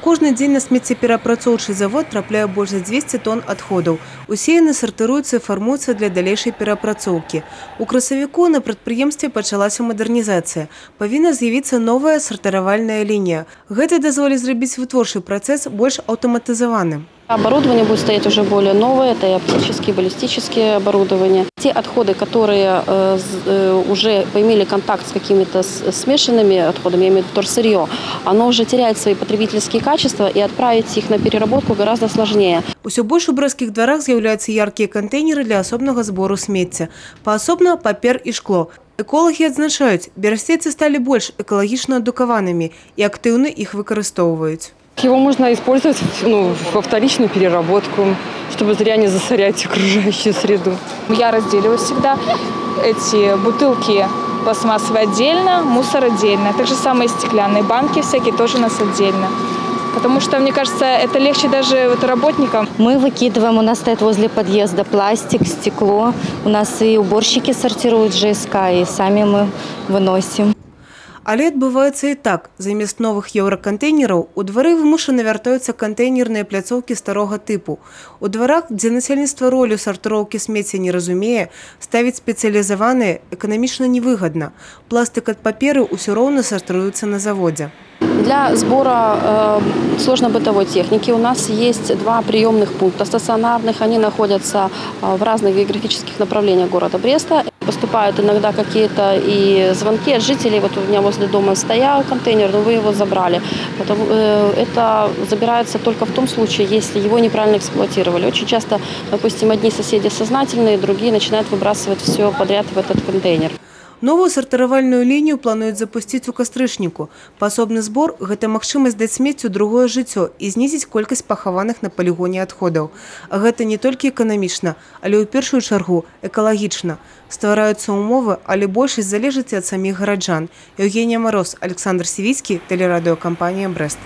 Кожны дзень на смеццеперапрацоўчы завод трапляе больш за 200 тонн адходаў. Усе яны сартыруюцца і фармуюцца для далейшай перапрацоўкі. У красавіку на прадпрыемстве пачалася мадэрнізацыя. Павінна з'явіцца новая сартыравальная лінія. Гэта дазволіць зрабіць вытворчы працэс больш аўтаматызаваным. Оборудование будет стоять уже более новое, это и оптические, баллистические оборудования. Те отходы, которые уже имели контакт с какими-то смешанными отходами, я имею в виду вторсырье, оно уже теряет свои потребительские качества, и отправить их на переработку гораздо сложнее. Усё больш у брэсцкіх дворах з'яўляюцца яркія кантэйнеры для асобнага збору смецця. Паасобна папер і шкло. Эколагі адзначаюць, берасцейцы сталі больш экалагічна адукаванымі і актыўна іх выкарыстоўваюць. Его можно использовать во вторичную переработку, чтобы зря не засорять окружающую среду. Я разделиваю всегда эти бутылки пластмассовые отдельно, мусор отдельно. Так же самое и стеклянные банки всякие тоже у нас отдельно. Потому что, мне кажется, это легче даже работникам. Мы выкидываем, у нас стоит возле подъезда пластик, стекло. У нас и уборщики сортируют ЖСК, и сами мы выносим. Але адбываецца і так. Замест новых еўракантэйнераў у двары вымушана вяртаюцца кантэйнерныя пляцоўкі старога тыпу. У дварах, дзе насельніцтва ролю сартыроўкі смецця не разумее, ставіць спецыялізаваныя эканамічна невыгадна. Пластык ад паперы ўсё роўна сартыруецца на заводзе. Для сбора сложно-бытовой техники у нас есть два приемных пункта стационарных. Они находятся в разных географических направлениях города Бреста. Поступают иногда какие-то и звонки от жителей. Вот у меня возле дома стоял контейнер, но вы его забрали. Это забирается только в том случае, если его неправильно эксплуатировали. Очень часто, допустим, одни соседи сознательные, другие начинают выбрасывать все подряд в этот контейнер. Новую сартыравальную лінію плануюць запусціць у кастрычніку. Паасобны збор – гэта магчымасць даць смеццю другое жыццё і знізіць колькасць пахаваных на палігоне адходаў. А гэта не толькі эканамічна, але ў першую чаргу экалагічна. Ствараюцца ўмовы, але большасць залежыць ад саміх гараджан. Евгения Мороз, Александр Сивицкий, телерадиокомпания «Брест».